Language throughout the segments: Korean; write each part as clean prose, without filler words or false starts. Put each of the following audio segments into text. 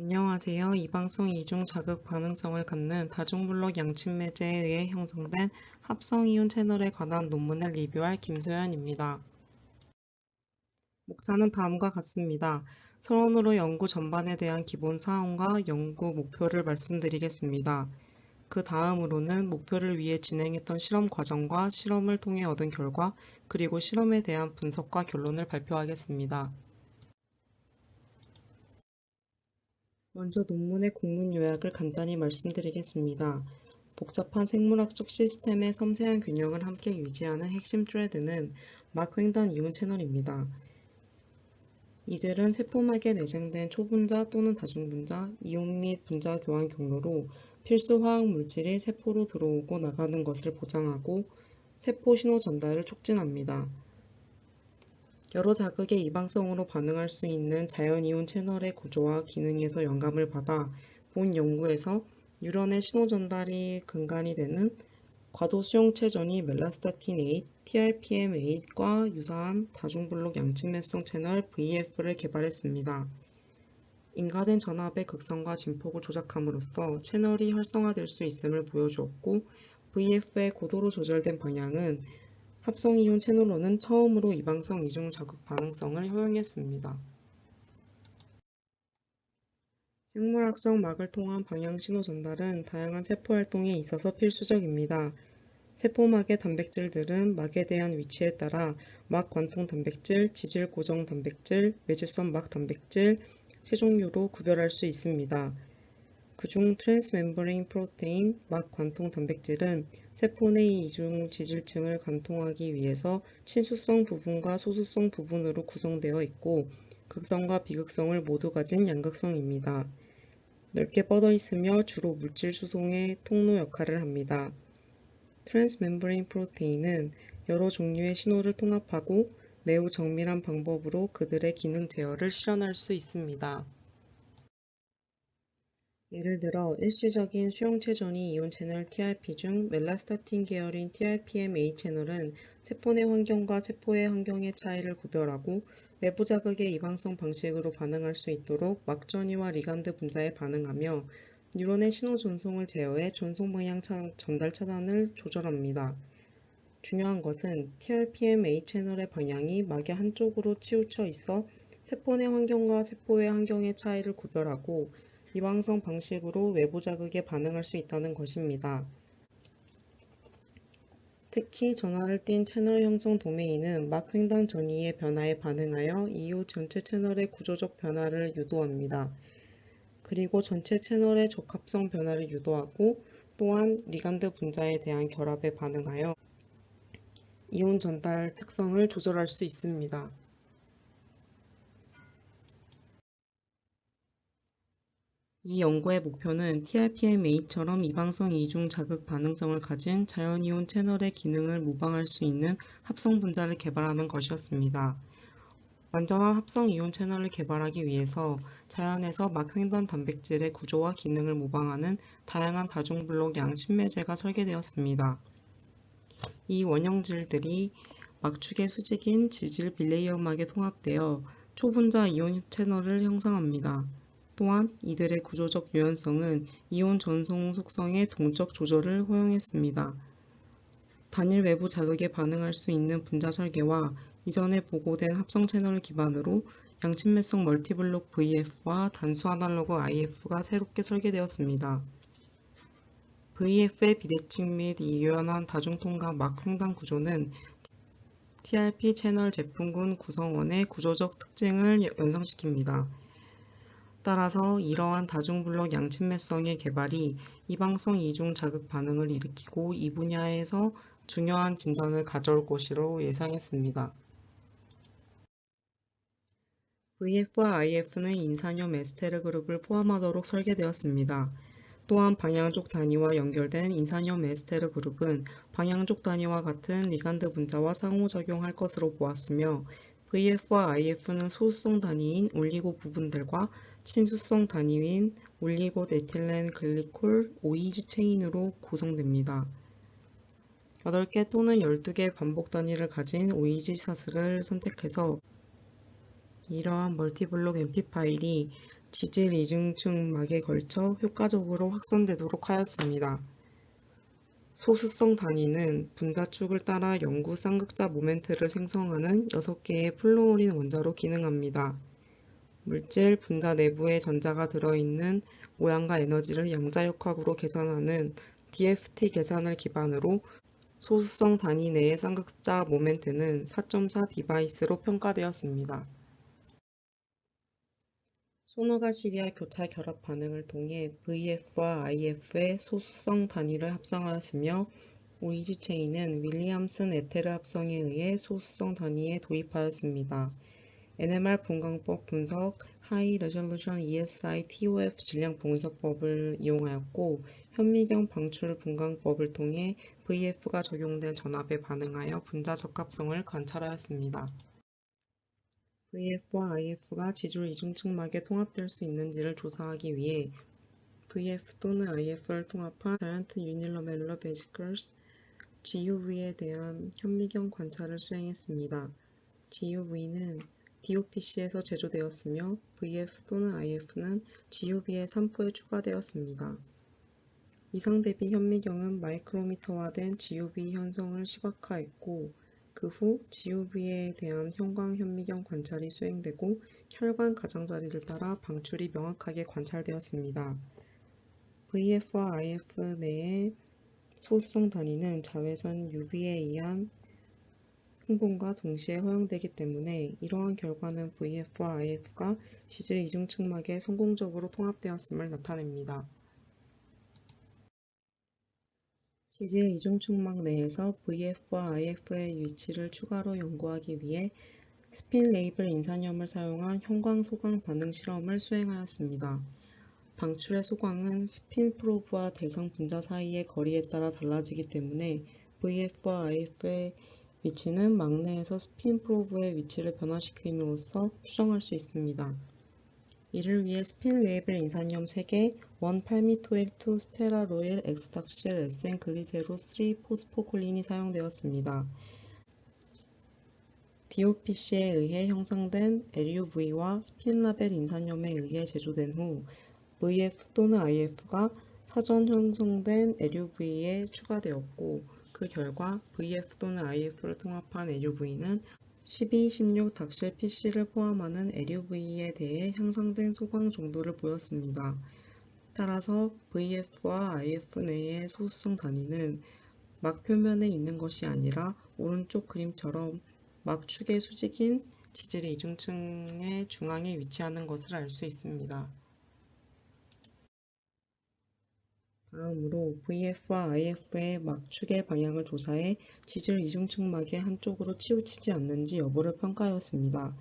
안녕하세요. 이방성 이중 자극 반응성을 갖는 다중블록 양측매제에 의해 형성된 합성이온 채널에 관한 논문을 리뷰할 김소연입니다. 목차는 다음과 같습니다. 서론으로 연구 전반에 대한 기본 사항과 연구 목표를 말씀드리겠습니다. 그 다음으로는 목표를 위해 진행했던 실험 과정과 실험을 통해 얻은 결과, 그리고 실험에 대한 분석과 결론을 발표하겠습니다. 먼저 논문의 공문 요약을 간단히 말씀드리겠습니다. 복잡한 생물학적 시스템의 섬세한 균형을 함께 유지하는 핵심 트레드는 막 횡단 이온 채널입니다. 이들은 세포막에 내장된 초분자 또는 다중분자, 이온 및 분자 교환 경로로 필수 화학 물질이 세포로 들어오고 나가는 것을 보장하고 세포 신호 전달을 촉진합니다. 여러 자극의 이방성으로 반응할 수 있는 자연이온 채널의 구조와 기능에서 영감을 받아 본 연구에서 뉴런의 신호 전달이 근간이 되는 과도 수용체전이 멜라스타틴 8, TRPM8과 유사한 다중블록 양측매성 채널 VF를 개발했습니다. 인가된 전압의 극성과 진폭을 조작함으로써 채널이 활성화될 수 있음을 보여주었고, VF의 고도로 조절된 방향은 합성이온 채널로는 처음으로 이방성 이중 자극 반응성을 허용했습니다. 생물학적 막을 통한 방향 신호 전달은 다양한 세포 활동에 있어서 필수적입니다. 세포막의 단백질들은 막에 대한 위치에 따라 막 관통 단백질, 지질 고정 단백질, 외질선 막 단백질 세 종류로 구별할 수 있습니다. 그중 트랜스멤브레인 프로테인, 막 관통 단백질은 세포 내 이중 지질층을 관통하기 위해서 친수성 부분과 소수성 부분으로 구성되어 있고, 극성과 비극성을 모두 가진 양극성입니다. 넓게 뻗어 있으며 주로 물질 수송의 통로 역할을 합니다. 트랜스멤브레인 프로테인은 여러 종류의 신호를 통합하고 매우 정밀한 방법으로 그들의 기능 제어를 실현할 수 있습니다. 예를 들어 일시적인 수용체전이 이온 채널 TRP 중 멜라스타틴 계열인 TRPM8 채널은 세포 내 환경과 세포의 환경의 차이를 구별하고 외부 자극의 이방성 방식으로 반응할 수 있도록 막 전이와 리간드 분자에 반응하며 뉴런의 신호 전송을 제어해 전송 방향 전달 차단을 조절합니다. 중요한 것은 TRPM8 채널의 방향이 막의 한쪽으로 치우쳐 있어 세포 내 환경과 세포의 환경의 차이를 구별하고 이방성 방식으로 외부 자극에 반응할 수 있다는 것입니다. 특히 전하를 띤 채널 형성 도메인은 막 횡단 전이의 변화에 반응하여 이후 전체 채널의 구조적 변화를 유도합니다. 그리고 전체 채널의 적합성 변화를 유도하고, 또한 리간드 분자에 대한 결합에 반응하여 이온 전달 특성을 조절할 수 있습니다. 이 연구의 목표는 TRPM8처럼 이방성 이중 자극 반응성을 가진 자연이온 채널의 기능을 모방할 수 있는 합성 분자를 개발하는 것이었습니다. 완전한 합성 이온 채널을 개발하기 위해서 자연에서 막 횡단 단백질의 구조와 기능을 모방하는 다양한 다중블록 양친매제가 설계되었습니다. 이 원형질들이 막축의 수직인 지질 빌레이어막에 통합되어 초분자 이온 채널을 형성합니다. 또한 이들의 구조적 유연성은 이온 전송 속성의 동적 조절을 허용했습니다. 단일 외부 자극에 반응할 수 있는 분자 설계와 이전에 보고된 합성 채널을 기반으로 양친매성 멀티블록 VF와 단수 아날로그 IF가 새롭게 설계되었습니다. VF의 비대칭 및 유연한 다중통합 막 횡단 구조는 TRP 채널 제품군 구성원의 구조적 특징을 연상시킵니다. 따라서 이러한 다중블록 양친매성의 개발이 이방성 이중 자극 반응을 일으키고 이 분야에서 중요한 진전을 가져올 것으로 예상했습니다. VF와 IF는 인산염 에스테르 그룹을 포함하도록 설계되었습니다. 또한 방향족 단위와 연결된 인산염 에스테르 그룹은 방향족 단위와 같은 리간드 분자와 상호작용할 것으로 보았으며, VF와 IF는 소수성 단위인 올리고 부분들과 친수성 단위인 올리고 에틸렌 글리콜 OEG 체인으로 구성됩니다. 8개 또는 12개 반복 단위를 가진 OEG 사슬을 선택해서 이러한 멀티블록 MP 파일이 지질 이중층막에 걸쳐 효과적으로 확산되도록 하였습니다. 소수성 단위는 분자축을 따라 영구 쌍극자 모멘트를 생성하는 6개의 플루오린 원자로 기능합니다. 물질 분자 내부에 전자가 들어있는 모양과 에너지를 양자역학으로 계산하는 DFT 계산을 기반으로 소수성 단위 내의 쌍극자 모멘트는 4.4 디바이스로 평가되었습니다. 소노가 시리아 교차 결합 반응을 통해 VF와 IF의 소수성 단위를 합성하였으며 오이지 체인은 윌리엄슨 에테르 합성에 의해 소수성 단위에 도입하였습니다. NMR 분광법 분석, 하이 레졸루션 ESI TOF 질량 분석법을 이용하였고 현미경 방출 분광법을 통해 VF가 적용된 전압에 반응하여 분자 적합성을 관찰하였습니다. VF와 IF가 지줄 이중측막에 통합될 수 있는지를 조사하기 위해 VF 또는 IF를 통합한 자이언트 유닐러멜러 베지클스 GUV에 대한 현미경 관찰을 수행했습니다. GUV는 DOPC에서 제조되었으며 VF 또는 IF는 GUV의 산포에 추가되었습니다. 위상 대비 현미경은 마이크로미터화된 GUV 현성을 시각화했고 그 후 GUV에 대한 형광 현미경 관찰이 수행되고 혈관 가장자리를 따라 방출이 명확하게 관찰되었습니다. VF와 IF 내의 소수성 단위는 자외선 UV에 의한 흥분과 동시에 허용되기 때문에 이러한 결과는 VF와 IF가 지질 이중측막에 성공적으로 통합되었음을 나타냅니다. 지질 이중측막 내에서 VF와 IF의 위치를 추가로 연구하기 위해 스핀 레이블 인산염을 사용한 형광 소광 반응 실험을 수행하였습니다. 방출의 소광은 스핀 프로브와 대상 분자 사이의 거리에 따라 달라지기 때문에 VF와 IF의 위치는 막내에서 스핀 프로브의 위치를 변화시킴으로써 추정할 수 있습니다. 이를 위해 스핀 레이블 인산염 3개, 1,8-2 스테라로일 엑스탁실 에센 글리세로 3 포스포콜린이 사용되었습니다. DOPC에 의해 형성된 LUV와 스핀 라벨 인산염에 의해 제조된 후 VF 또는 IF가 사전 형성된 LUV에 추가되었고 그 결과 VF 또는 IF를 통합한 LUV는 12, 16 닥실 PC를 포함하는 LUV에 대해 향상된 소광 정도를 보였습니다. 따라서 VF와 IF 내의 소수성 단위는 막 표면에 있는 것이 아니라 오른쪽 그림처럼 막축의 수직인 지질 이중층의 중앙에 위치하는 것을 알 수 있습니다. 다음으로 VF와 IF의 막축의 방향을 조사해 지질 이중측막의 한쪽으로 치우치지 않는지 여부를 평가하였습니다.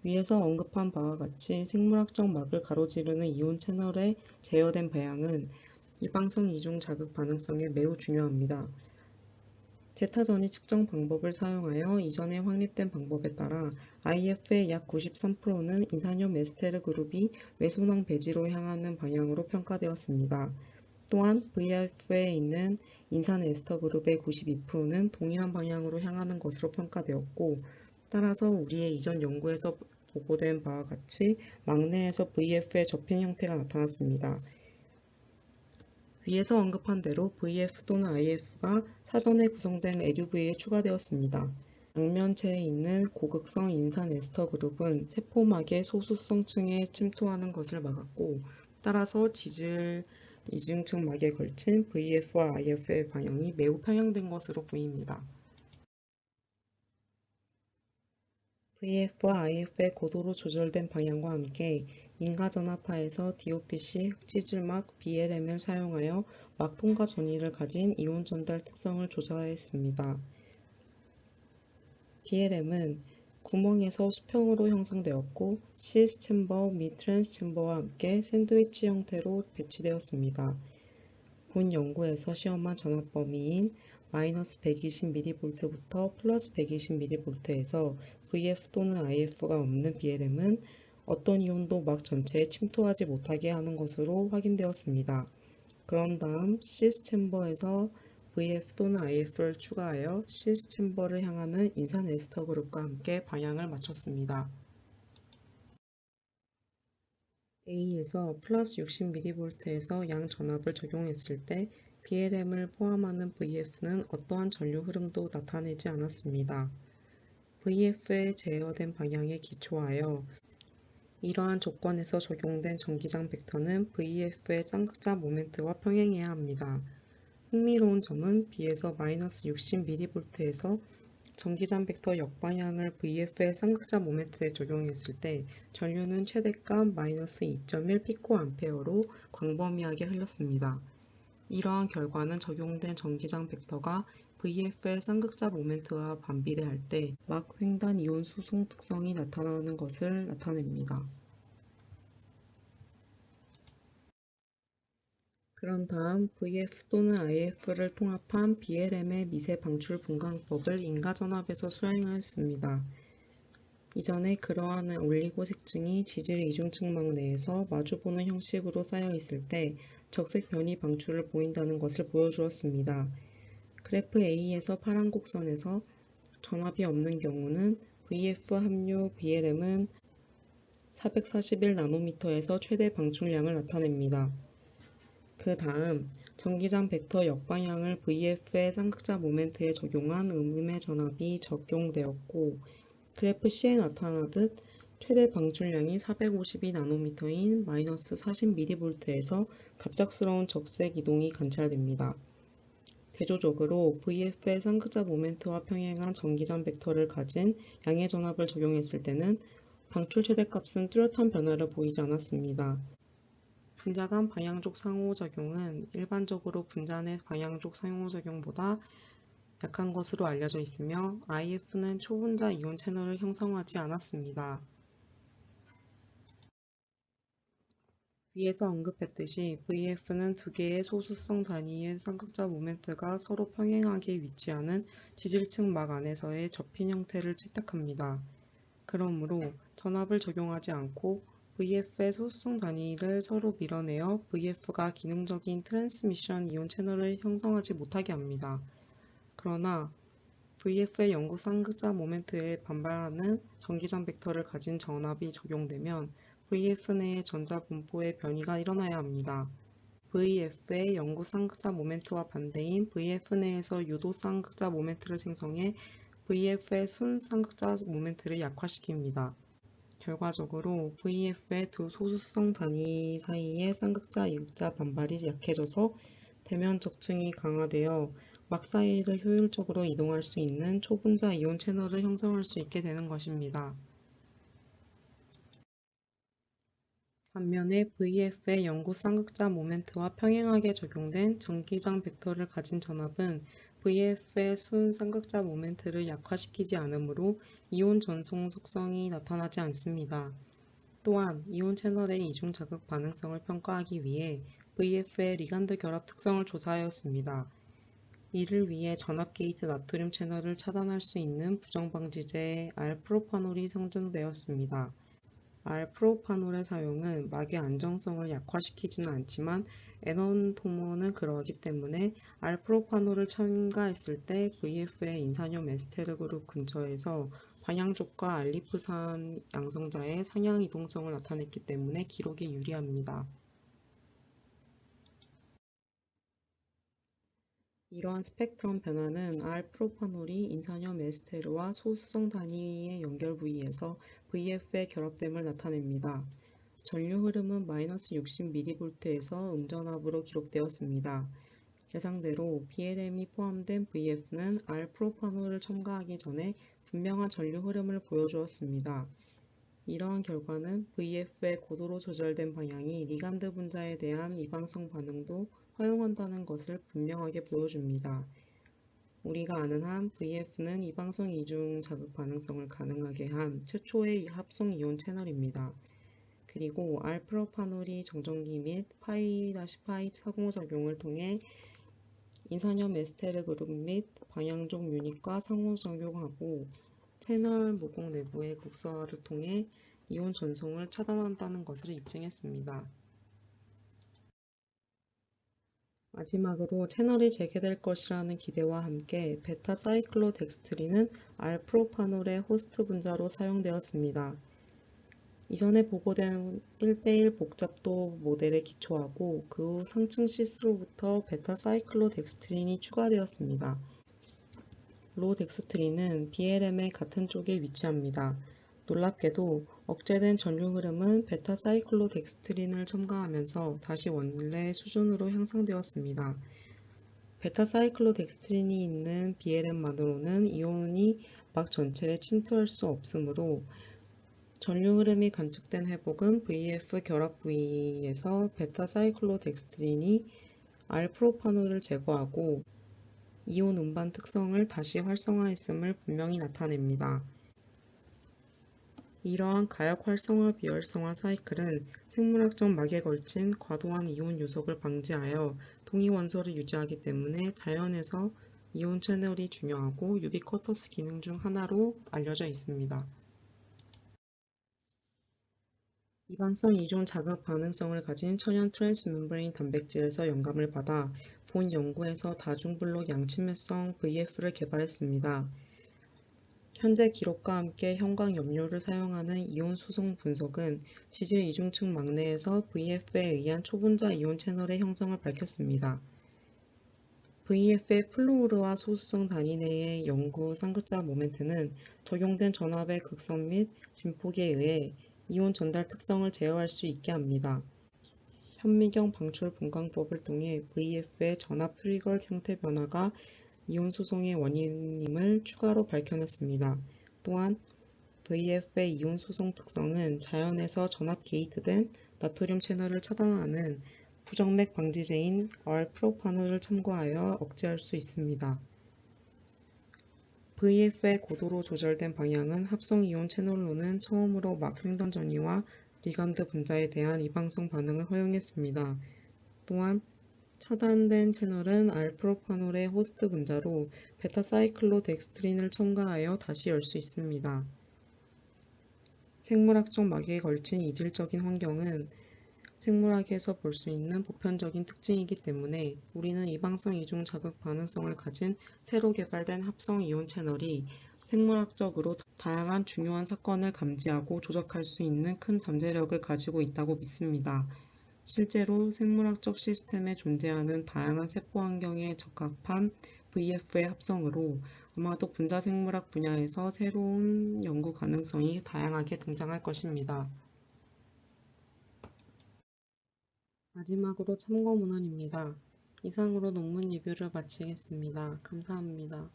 위에서 언급한 바와 같이 생물학적 막을 가로지르는 이온 채널의 제어된 방향은 이방성 이중 자극 반응성에 매우 중요합니다. 제타 전이 측정 방법을 사용하여 이전에 확립된 방법에 따라 IF의 약 93%는 인산염 에스테르 그룹이 외손왕 배지로 향하는 방향으로 평가되었습니다. 또한 VF에 있는 인산 에스터 그룹의 92%는 동일한 방향으로 향하는 것으로 평가되었고 따라서 우리의 이전 연구에서 보고된 바와 같이 막내에서 VF의 접힌 형태가 나타났습니다. 위에서 언급한 대로 VF 또는 IF가 사전에 구성된 LUV에 추가되었습니다. 양면체에 있는 고극성 인산 에스터 그룹은 세포막의 소수성층에 침투하는 것을 막았고 따라서 지질 이중층막에 걸친 VF와 IF의 방향이 매우 편향된 것으로 보입니다. VF와 IF의 고도로 조절된 방향과 함께 인가전하파에서 DOPC 흑지질막 BLM을 사용하여 막 통과 전위를 가진 이온 전달 특성을 조사했습니다. BLM은 구멍에서 수평으로 형성되었고 시스 챔버 및 트랜스 챔버와 함께 샌드위치 형태로 배치되었습니다. 본 연구에서 시험한 전압 범위인 마이너스 120mV부터 플러스 120mV에서 VF 또는 IF가 없는 BLM은 어떤 이온도 막 전체에 침투하지 못하게 하는 것으로 확인되었습니다. 그런 다음 시스 챔버에서 VF 또는 IF를 추가하여 시스 챔버를 향하는 인산 에스터 그룹과 함께 방향을 맞췄습니다. A에서 플러스 60mV에서 양 전압을 적용했을 때 BLM을 포함하는 VF는 어떠한 전류 흐름도 나타내지 않았습니다. VF의 제어된 방향에 기초하여 이러한 조건에서 적용된 전기장 벡터는 VF의 쌍극자 모멘트와 평행해야 합니다. 흥미로운 점은 B에서 마이너스 60mV에서 전기장 벡터 역방향을 VF의 쌍극자 모멘트에 적용했을 때 전류는 최대값 마이너스 2.1 피코암페어로 광범위하게 흘렀습니다. 이러한 결과는 적용된 전기장 벡터가 VF의 쌍극자 모멘트와 반비례할 때 막 횡단 이온 수송 특성이 나타나는 것을 나타냅니다. 그런 다음 VF 또는 IF를 통합한 BLM의 미세 방출 분광법을 인가전압에서 수행하였습니다. 이전에 그러한 올리고 색층이 지질 이중측막 내에서 마주보는 형식으로 쌓여 있을 때 적색 변이 방출을 보인다는 것을 보여주었습니다. 그래프 A에서 파란 곡선에서 전압이 없는 경우는 VF 합류 BLM은 441나노미터에서 최대 방출량을 나타냅니다. 그 다음 전기장 벡터 역방향을 VF의 쌍극자 모멘트에 적용한 음음의 전압이 적용되었고 그래프 C에 나타나듯 최대 방출량이 452나노미터인 마이너스 40mV에서 갑작스러운 적색 이동이 관찰됩니다. 대조적으로 VF의 쌍극자 모멘트와 평행한 전기장 벡터를 가진 양의 전압을 적용했을 때는 방출 최대값은 뚜렷한 변화를 보이지 않았습니다. 분자 간 방향족 상호작용은 일반적으로 분자 내 방향족 상호작용보다 약한 것으로 알려져 있으며 IF는 초분자 이온 채널을 형성하지 않았습니다. 위에서 언급했듯이 VF는 두 개의 소수성 단위의 쌍극자 모멘트가 서로 평행하게 위치하는 지질층 막 안에서의 접힌 형태를 채택합니다. 그러므로 전압을 적용하지 않고 VF의 소수성 단위를 서로 밀어내어 VF가 기능적인 트랜스미션 이온 채널을 형성하지 못하게 합니다. 그러나 VF의 영구 쌍극자 모멘트에 반발하는 전기장 벡터를 가진 전압이 적용되면 VF 내의 전자 분포의 변이가 일어나야 합니다. VF의 영구 쌍극자 모멘트와 반대인 VF 내에서 유도 쌍극자 모멘트를 생성해 VF의 순 쌍극자 모멘트를 약화시킵니다. 결과적으로 VF의 두 소수성 단위 사이의 쌍극자 이극자 반발이 약해져서 대면 적층이 강화되어 막 사이를 효율적으로 이동할 수 있는 초분자 이온 채널을 형성할 수 있게 되는 것입니다. 반면에 VF의 영구 쌍극자 모멘트와 평행하게 적용된 전기장 벡터를 가진 전압은 VF의 순 쌍극자 모멘트를 약화시키지 않으므로 이온 전송 속성이 나타나지 않습니다. 또한 이온 채널의 이중 자극 반응성을 평가하기 위해 VF의 리간드 결합 특성을 조사하였습니다. 이를 위해 전압 게이트 나트륨 채널을 차단할 수 있는 부정방지제 알프로파놀이 선정되었습니다. 알프로파놀의 사용은 막의 안정성을 약화시키지는 않지만 에넌토모는 그러하기 때문에 알프로파놀을 첨가했을 때 VF의 인산염 에스테르 그룹 근처에서 방향족과 알리프산 양성자의 상향 이동성을 나타냈기 때문에 기록에 유리합니다. 이러한 스펙트럼 변화는 알프로파놀이 인산염 에스테르와 소수성 단위의 연결 부위에서 VF의 결합됨을 나타냅니다. 전류 흐름은 마이너스 60mV에서 음전압으로 기록되었습니다. 예상대로 BLM이 포함된 VF는 알프로파놀을 첨가하기 전에 분명한 전류 흐름을 보여주었습니다. 이러한 결과는 VF의 고도로 조절된 방향이 리간드 분자에 대한 이방성 반응도 허용한다는 것을 분명하게 보여줍니다. 우리가 아는 한 VF는 이방성 이중 자극 반응성을 가능하게 한 최초의 합성 이온 채널입니다. 그리고 알프로파놀이 정전기 및 파이-파이 상호작용을 통해 인산염 에스테르 그룹 및 방향족 유닛과 상호작용하고 채널 모공 내부의 극소화를 통해 이온 전송을 차단한다는 것을 입증했습니다. 마지막으로 채널이 재개될 것이라는 기대와 함께 베타사이클로덱스트린은 알프로파놀의 호스트 분자로 사용되었습니다. 이전에 보고된 1대1 복잡도 모델에 기초하고 그 후 상층 시스로부터 베타사이클로덱스트린이 추가되었습니다. 로덱스트린은 BLM의 같은 쪽에 위치합니다. 놀랍게도 억제된 전류 흐름은 베타사이클로덱스트린을 첨가하면서 다시 원래 수준으로 향상되었습니다. 베타사이클로덱스트린이 있는 BLM만으로는 이온이 막 전체에 침투할 수 없으므로 전류 흐름이 감축된 회복은 VF 결합 부위에서 베타사이클로덱스트린이 알프로파놀을 제거하고 이온 운반 특성을 다시 활성화했음을 분명히 나타냅니다. 이러한 가역 활성화 비활성화 사이클은 생물학적 막에 걸친 과도한 이온 요석을 방지하여 동위 원소를 유지하기 때문에 자연에서 이온 채널이 중요하고 유비쿼터스 기능 중 하나로 알려져 있습니다. 이방성 이존 자극 반응성을 가진 천연 트랜스멤브레인 단백질에서 영감을 받아 본 연구에서 다중블록 양침매성 VF를 개발했습니다. 현재 기록과 함께 형광 염료를 사용하는 이온 수송 분석은 지질 이중층 막내에서 VF에 의한 초분자 이온 채널의 형성을 밝혔습니다. VF의 플루오르와 소수성 단위 내의 연구 쌍극자 모멘트는 적용된 전압의 극성 및 진폭에 의해 이온 전달 특성을 제어할 수 있게 합니다. 현미경 방출 분광법을 통해 VF의 전압 트리거 형태 변화가 이온 수송의 원인임을 추가로 밝혀냈습니다. 또한 VF의 이온 수송 특성은 자연에서 전압 게이트된 나트륨 채널을 차단하는 부정맥 방지제인 알프로파놀을 첨가하여 억제할 수 있습니다. VF의 고도로 조절된 방향은 합성 이온 채널로는 처음으로 막 횡단 전이와 리간드 분자에 대한 이방성 반응을 허용했습니다. 또한 차단된 채널은 알프로파놀의 호스트 분자로 베타사이클로덱스트린을 첨가하여 다시 열 수 있습니다. 생물학적 막에 걸친 이질적인 환경은 생물학에서 볼 수 있는 보편적인 특징이기 때문에 우리는 이방성 이중 자극 반응성을 가진 새로 개발된 합성 이온 채널이 생물학적으로 다양한 중요한 사건을 감지하고 조작할 수 있는 큰 잠재력을 가지고 있다고 믿습니다. 실제로 생물학적 시스템에 존재하는 다양한 세포 환경에 적합한 VF의 합성으로 아마도 분자생물학 분야에서 새로운 연구 가능성이 다양하게 등장할 것입니다. 마지막으로 참고 문헌입니다. 이상으로 논문 리뷰를 마치겠습니다. 감사합니다.